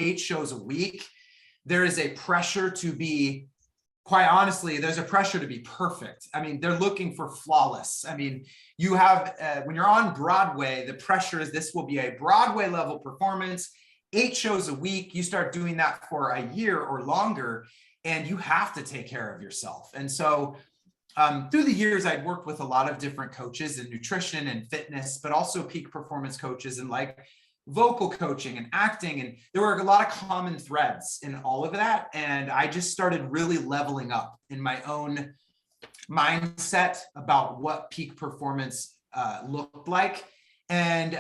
8 shows a week, there is a pressure to be, quite honestly, there's a pressure to be perfect. I mean, they're looking for flawless. I mean, you have, when you're on Broadway, the pressure is this will be a Broadway level performance, 8 shows a week. You start doing that for a year or longer, and you have to take care of yourself. And so through the years, I'd worked with a lot of different coaches in nutrition and fitness, but also peak performance coaches and like vocal coaching and acting. And there were a lot of common threads in all of that. And I just started really leveling up in my own mindset about what peak performance looked like. And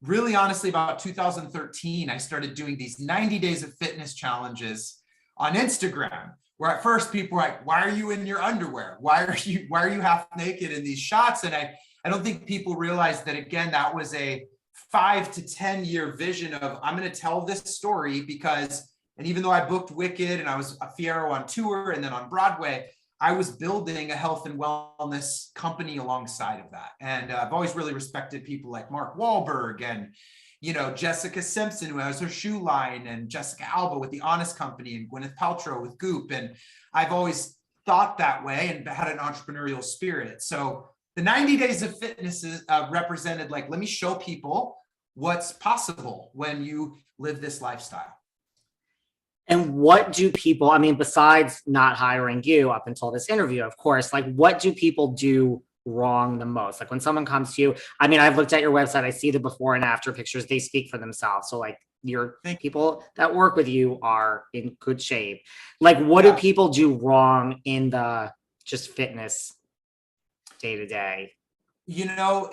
really honestly, about 2013, I started doing these 90 days of fitness challenges on Instagram, where at first people were like, why are you in your underwear? Why are you half naked in these shots? And I don't think people realized that, again, that was a 5 to 10 year vision of, I'm going to tell this story because, and even though I booked Wicked and I was a Fiero on tour and then on Broadway, I was building a health and wellness company alongside of that. And I've always really respected people like Mark Wahlberg and, you know, Jessica Simpson, who has her shoe line, and Jessica Alba with The Honest Company, and Gwyneth Paltrow with Goop. And I've always thought that way and had an entrepreneurial spirit. So the 90 days of fitness is, represented like, let me show people what's possible when you live this lifestyle. And what do people, I mean, besides not hiring you up until this interview, of course, like what do people do wrong the most? Like when someone comes to you, I mean, I've looked at your website, I see the before and after pictures, they speak for themselves. So like your people that work with you are in good shape. Like what do people do wrong in the just fitness day to day? You know,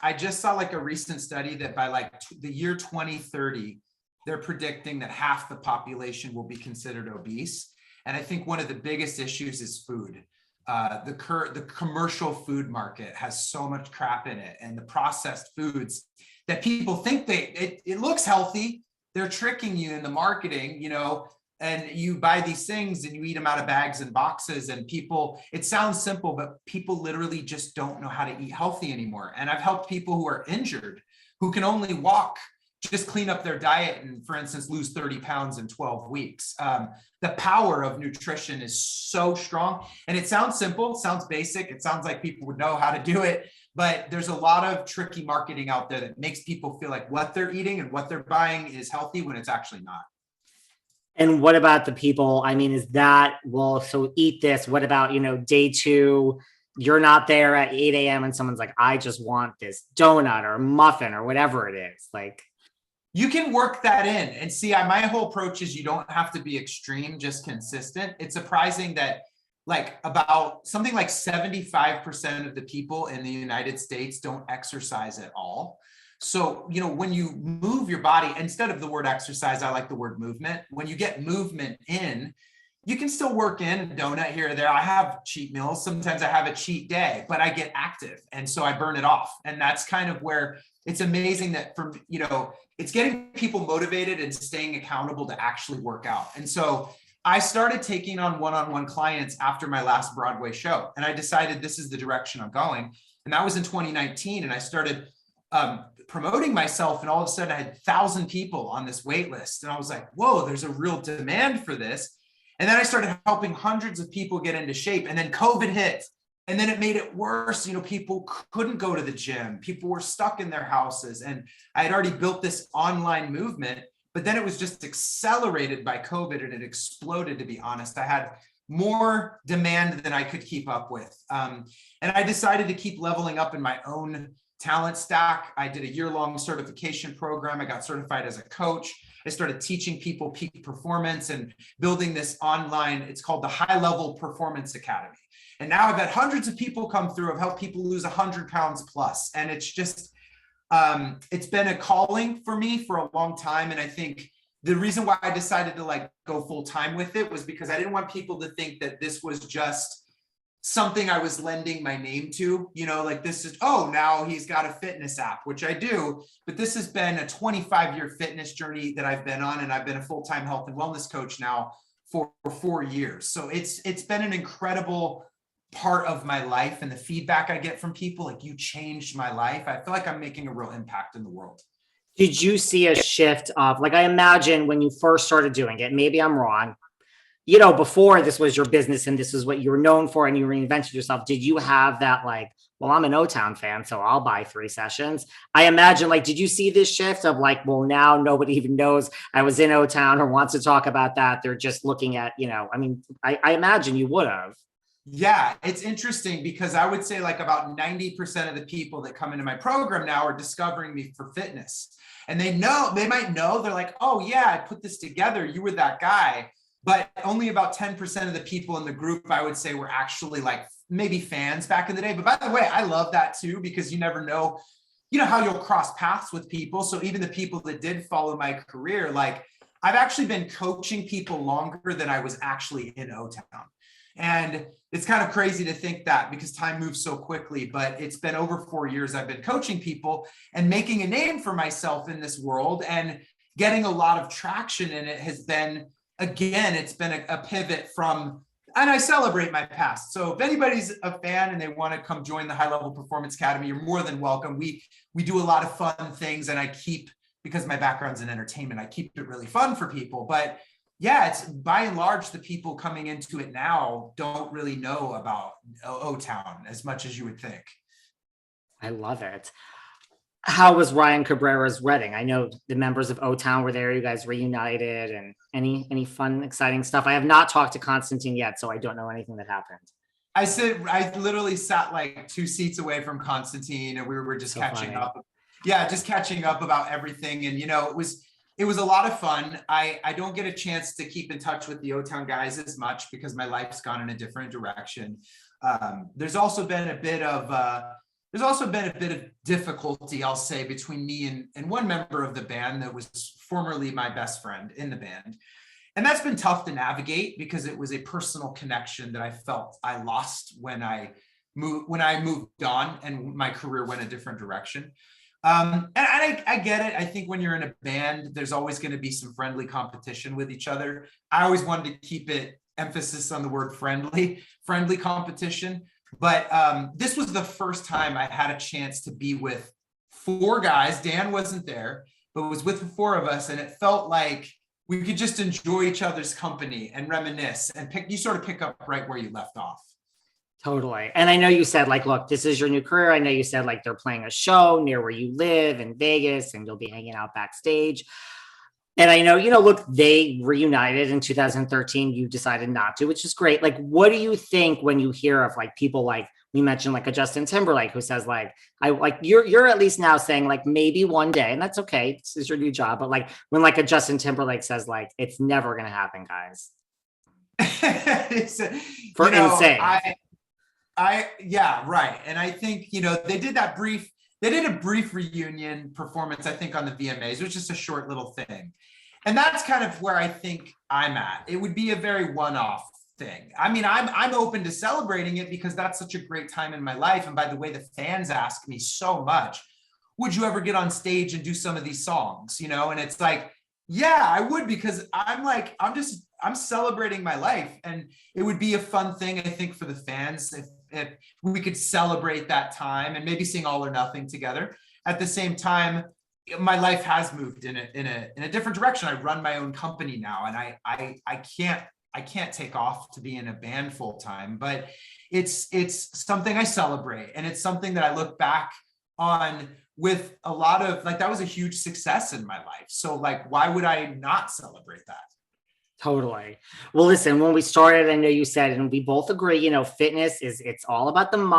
I just saw like a recent study that by like the year 2030, they're predicting that half the population will be considered obese. And I think one of the biggest issues is food. The commercial food market has so much crap in it, and the processed foods that people think it looks healthy. They're tricking you in the marketing, you know, and you buy these things and you eat them out of bags and boxes, and people, it sounds simple, but people literally just don't know how to eat healthy anymore. And I've helped people who are injured, who can only walk, just clean up their diet and, for instance, lose 30 pounds in 12 weeks. The power of nutrition is so strong. And it sounds simple, it sounds basic, it sounds like people would know how to do it, but there's a lot of tricky marketing out there that makes people feel like what they're eating and what they're buying is healthy when it's actually not. And what about the people? I mean, is that, well, so eat this. What about, you know, day 2, you're not there at 8 a.m. and someone's like, I just want this donut or muffin or whatever it is. Like, you can work that in and see, my whole approach is you don't have to be extreme, just consistent. It's surprising that like about something like 75% of the people in the United States don't exercise at all. So, you know, when you move your body, instead of the word exercise, I like the word movement. When you get movement in, you can still work in a donut here or there. I have cheat meals. Sometimes I have a cheat day, but I get active. And so I burn it off. And that's kind of where it's amazing that you know, it's getting people motivated and staying accountable to actually work out. And so I started taking on one-on-one clients after my last Broadway show. And I decided this is the direction I'm going. And that was in 2019. And I started promoting myself. And all of a sudden I had 1,000 people on this wait list. And I was like, whoa, there's a real demand for this. And then I started helping hundreds of people get into shape. And then COVID hit. And then it made it worse. You know, people couldn't go to the gym. People were stuck in their houses. And I had already built this online movement, but then it was just accelerated by COVID and it exploded, to be honest. I had more demand than I could keep up with. And I decided to keep leveling up in my own talent stack. I did a year-long certification program. I got certified as a coach. I started teaching people peak performance and building this online, it's called the High Level Performance Academy. And now I've had hundreds of people come through. I've helped people lose 100 pounds plus. And it's just, it's been a calling for me for a long time. And I think the reason why I decided to like go full time with it was because I didn't want people to think that this was just something I was lending my name to, you know, like this is, oh, now he's got a fitness app, which I do, but this has been a 25-year fitness journey that I've been on. And I've been a full-time health and wellness coach now for 4 years. So it's been an incredible part of my life, and the feedback I get from people, like, you changed my life. I feel like I'm making a real impact in the world. Did you see a shift of, like, I imagine when you first started doing it, maybe I'm wrong, before this was your business and this is what you were known for and you reinvented yourself, did you have that, like, well, I'm an O-Town fan, so I'll buy 3 sessions? I imagine, like, did you see this shift of like, well, now nobody even knows I was in O-Town or wants to talk about that. They're just looking at, I mean, I imagine you would have. Yeah, it's interesting because I would say like about 90% of the people that come into my program now are discovering me for fitness. And they might know, they're like, oh yeah, I put this together. You were that guy. But only about 10% of the people in the group, I would say, were actually like maybe fans back in the day. But by the way, I love that too, because you never know, how you'll cross paths with people. So even the people that did follow my career, like I've actually been coaching people longer than I was actually in O-Town. And it's kind of crazy to think that because time moves so quickly, but it's been over 4 years I've been coaching people and making a name for myself in this world, and getting a lot of traction in it has been, again, it's been a pivot from, and I celebrate my past. So if anybody's a fan and they want to come join the High Level Performance Academy, you're more than welcome. We do a lot of fun things, and because my background's in entertainment, I keep it really fun for people. But yeah, it's by and large, the people coming into it now don't really know about O-Town as much as you would think. I love it. How was Ryan Cabrera's wedding? I know the members of O-Town were there. You guys reunited, and any fun, exciting stuff? I have not talked to Constantine yet, so I don't know anything that happened. I literally sat like 2 seats away from Constantine, and we were just catching up. Yeah, just catching up about everything. And it was a lot of fun. I don't get a chance to keep in touch with the O-Town guys as much because my life's gone in a different direction. There's also been a bit of difficulty, I'll say, between me and one member of the band that was formerly my best friend in the band. And that's been tough to navigate because it was a personal connection that I felt I lost when I moved on and my career went a different direction. And I get it. I think when you're in a band, there's always going to be some friendly competition with each other. I always wanted to keep it emphasis on the word friendly competition. But this was the first time I had a chance to be with 4 guys. Dan wasn't there, but it was with the 4 of us. And it felt like we could just enjoy each other's company and reminisce and you sort of pick up right where you left off. Totally. And I know you said, like, look, this is your new career. I know you said, like, they're playing a show near where you live in Vegas and you'll be hanging out backstage. And I know, look, they reunited in 2013. You decided not to, which is great. Like, what do you think when you hear of, like, people like we mentioned, like a Justin Timberlake who says, like, you're at least now saying, like, maybe one day, and that's okay. This is your new job. But like when like a Justin Timberlake says, like, it's never going to happen, guys. Insane. Yeah, right. And I think, they did a brief reunion performance, I think, on the VMAs. It was just a short little thing. And that's kind of where I think I'm at. It would be a very one-off thing. I mean, I'm open to celebrating it because that's such a great time in my life. And by the way, the fans ask me so much, would you ever get on stage and do some of these songs? And it's like, yeah, I would, because I'm celebrating my life, and it would be a fun thing, I think, for the fans if we could celebrate that time and maybe sing All or Nothing together. At the same time, my life has moved in a different direction. I run my own company now, and I can't take off to be in a band full time, but it's something I celebrate, and it's something that I look back on with a lot of, like, that was a huge success in my life. So, like, why would I not celebrate that? Totally. Well, listen, when we started, I know you said, and we both agree, fitness it's all about the mind.